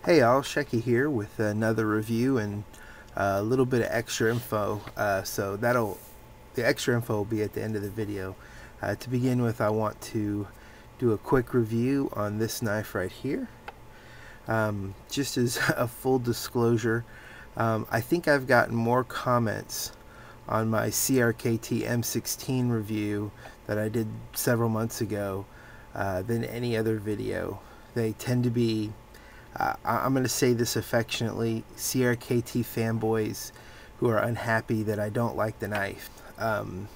Hey y'all, Shecky here with another review and a little bit of extra info. The extra info will be at the end of the video. To begin with, I want to do a quick review on this knife right here. Just as a full disclosure, I think I've gotten more comments on my CRKT M16 review that I did several months ago than any other video. They tend to be I'm going to say this affectionately, CRKT fanboys who are unhappy that I don't like the knife. And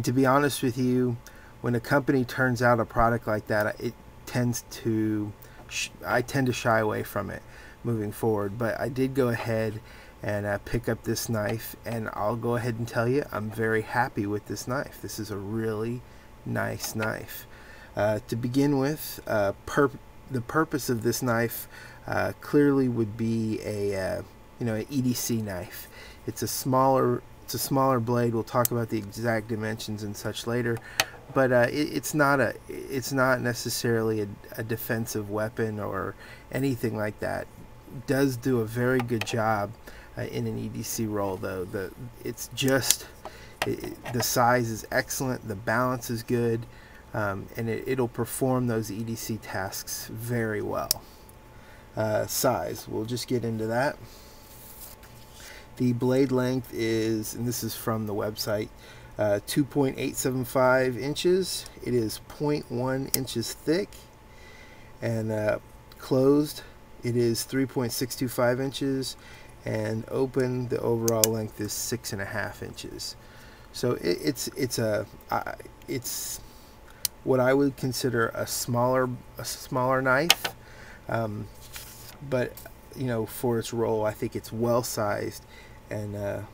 to be honest with you, when a company turns out a product like that, I tend to shy away from it moving forward. But I did go ahead and pick up this knife, and I'll go ahead and tell you I'm very happy with this knife. This is a really nice knife. To begin with, the purpose of this knife clearly would be an EDC knife. It's a smaller blade. We'll talk about the exact dimensions and such later, but it's not necessarily a defensive weapon or anything like that. It does do a very good job in an EDC roll, though. The size is excellent, the balance is good. And it'll perform those EDC tasks very well. Size, we'll just get into that. The blade length is, and this is from the website, 2.875 inches. It is 0.1 inches thick, and closed it is 3.625 inches, and open the overall length is 6.5 inches. So it's what I would consider a smaller knife, but for its role, I think it's well sized and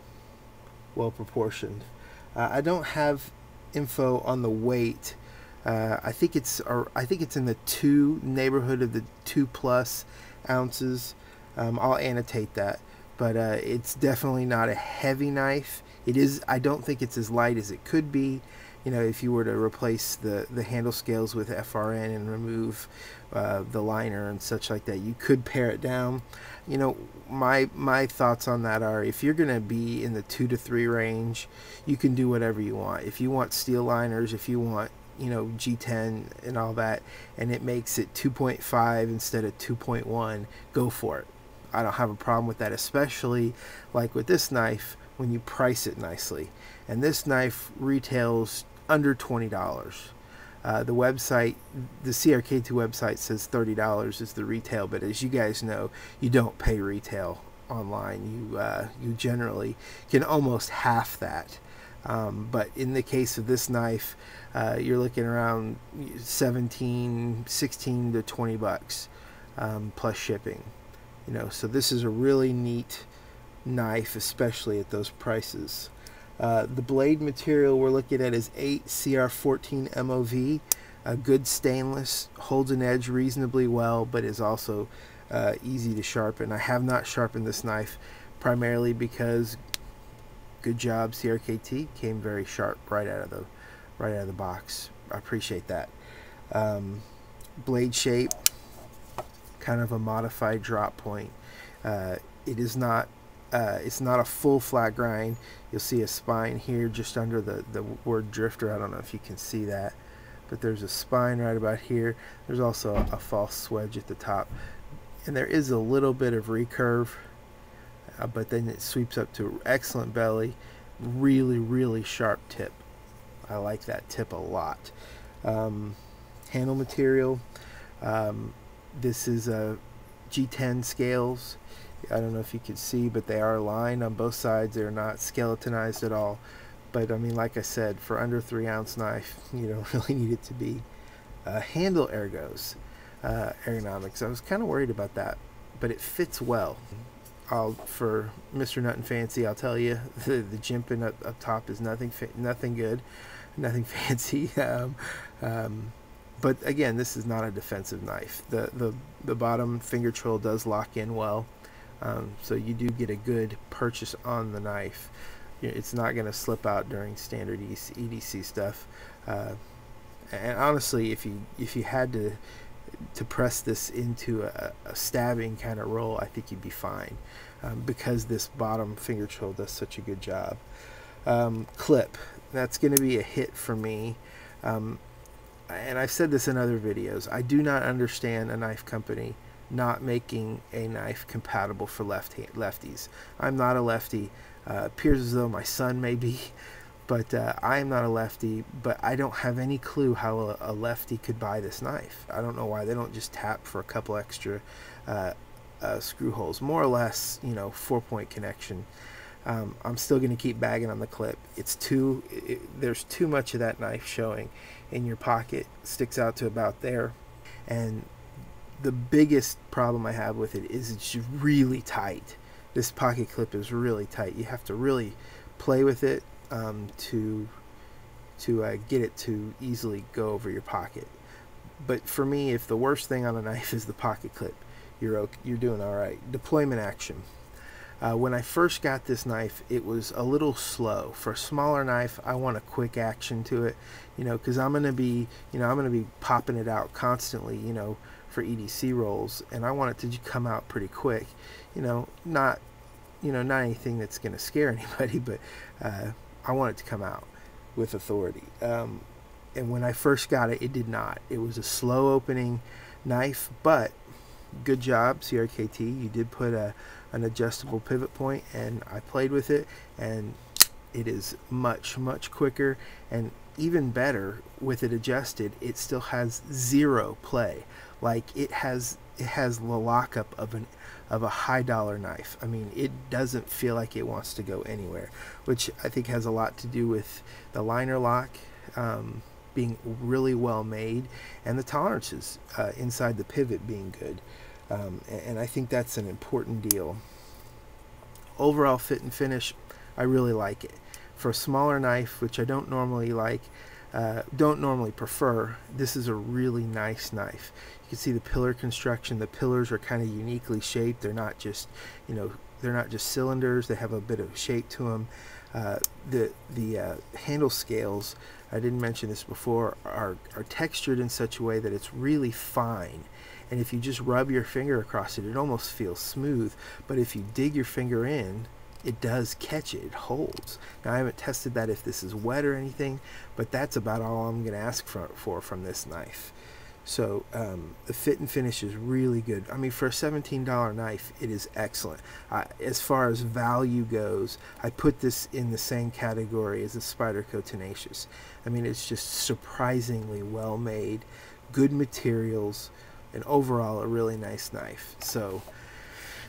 well proportioned. I don't have info on the weight. I think it's in the neighborhood of the 2+ ounces. I'll annotate that, but it's definitely not a heavy knife. I don't think it's as light as it could be. If you were to replace the handle scales with FRN and remove the liner and such like that, you could pare it down. My thoughts on that are, if you're going to be in the 2 to 3 range, you can do whatever you want. If you want steel liners, if you want G10 and all that, and it makes it 2.5 instead of 2.1, go for it. I don't have a problem with that, especially like with this knife when you price it nicely. And this knife retails under $20. The website, the CRKT website, says $30 is the retail, but as you guys know, you don't pay retail online. You generally can almost half that. But in the case of this knife, you're looking around 16 to 20 bucks plus shipping. So this is a really neat knife, especially at those prices. The blade material we're looking at is 8 CR14 MOV. A good stainless, holds an edge reasonably well, but is also easy to sharpen. I have not sharpened this knife, primarily because, good job CRKT, came very sharp right out of the box. I appreciate that. Blade shape, kind of a modified drop point. It's not a full flat grind. You'll see a spine here just under the word drifter. I don't know if you can see that, but there's a spine right about here. There's also a false swedge at the top, and there is a little bit of recurve, but then it sweeps up to excellent belly. Really sharp tip. I like that tip a lot. Handle material, this is a G10 scales. I don't know if you can see, but they are lined on both sides. They're not skeletonized at all. But I mean, like I said, for under 3-ounce knife, you don't really need it to be. Handle ergonomics. I was kind of worried about that, but it fits well. For Mr. Nut and Fancy, I'll tell you, the jimping up top is nothing good, nothing fancy. But again, this is not a defensive knife. The bottom finger troll does lock in well. So you do get a good purchase on the knife. It's not going to slip out during standard EDC stuff. And honestly, if you had to to press this into a stabbing kind of roll, I think you'd be fine, because this bottom finger control does such a good job. Clip, that's going to be a hit for me. And I've said this in other videos, I do not understand a knife company not making a knife compatible for lefties. I'm not a lefty. Appears as though my son may be, but I am not a lefty, but I don't have any clue how a lefty could buy this knife. I don't know why they don't just tap for a couple extra screw holes. More or less, you know, 4-point connection. I'm still going to keep bagging on the clip. There's too much of that knife showing in your pocket. It sticks out to about there. And the biggest problem I have with it is it's really tight. This pocket clip is really tight. You have to really play with it to get it to easily go over your pocket. But for me, if the worst thing on a knife is the pocket clip, you're doing all right. Deployment action. When I first got this knife, it was a little slow. For a smaller knife, I want a quick action to it, you know, because I'm gonna be popping it out constantly, you know, for EDC rolls, and I want it to come out pretty quick, you know, not anything that's gonna scare anybody, but I want it to come out with authority. And when I first got it, it did not. It was a slow opening knife, but good job, CRKT. You did put an adjustable pivot point, and I played with it, and it is much quicker, and even better with it adjusted, it still has zero play. Like it has the lockup of a high dollar knife. I mean, it doesn't feel like it wants to go anywhere, which I think has a lot to do with the liner lock being really well made, and the tolerances inside the pivot being good. And I think that's an important deal. Overall fit and finish, I really like it. For a smaller knife, which I don't normally prefer, this is a really nice knife. You can see the pillar construction. The pillars are kind of uniquely shaped. They're not just, you know, they're not just cylinders. They have a bit of shape to them. The handle scales, I didn't mention this before, are textured in such a way that it's really fine. And if you just rub your finger across it, it almost feels smooth. But if you dig your finger in, it does catch it. It holds. Now, I haven't tested that if this is wet or anything, but that's about all I'm going to ask for from this knife. So the fit and finish is really good. I mean, for a $17 knife, it is excellent. As far as value goes, I put this in the same category as the Spyderco Tenacious. I mean, it's just surprisingly well made, good materials, and overall a really nice knife. So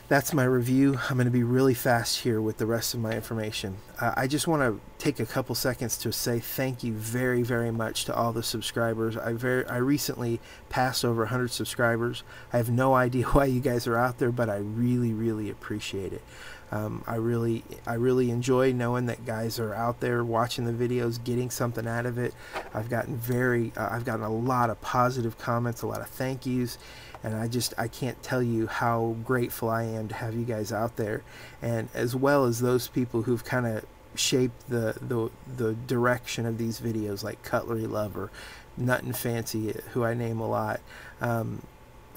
that's my review. I'm going to be really fast here with the rest of my information. I just want to take a couple seconds to say thank you very much to all the subscribers. I recently passed over 100 subscribers. I have no idea why you guys are out there, but I really appreciate it. I really enjoy knowing that guys are out there watching the videos, getting something out of it. I've gotten a lot of positive comments, a lot of thank yous, and I can't tell you how grateful I am to have you guys out there, and as well as those people who've kind of shaped the direction of these videos, like Cutlery Lover, Nuttin' Fancy, who I name a lot. I'm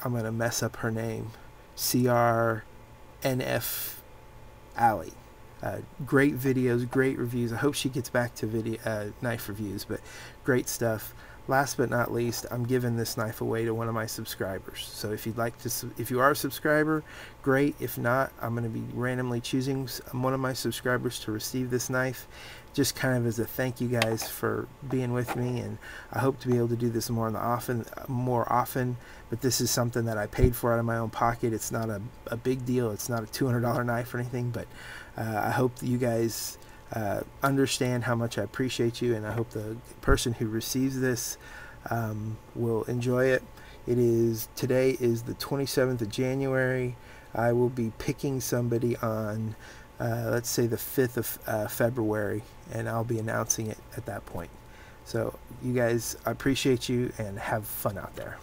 gonna mess up her name, CRNF Alley. Great videos, great reviews. I hope she gets back to knife reviews, but great stuff. Last but not least, I'm giving this knife away to one of my subscribers. So if you'd like to, if you are a subscriber, great. If not, I'm going to be randomly choosing one of my subscribers to receive this knife, just kind of as a thank you guys for being with me. And I hope to be able to do this more often. But this is something that I paid for out of my own pocket. It's not a big deal. It's not a $200 knife or anything. But I hope that you guys understand how much I appreciate you, and I hope the person who receives this will enjoy it. Today is the 27th of January. I will be picking somebody on let's say the 5th of February, and I'll be announcing it at that point. So you guys, I appreciate you, and have fun out there.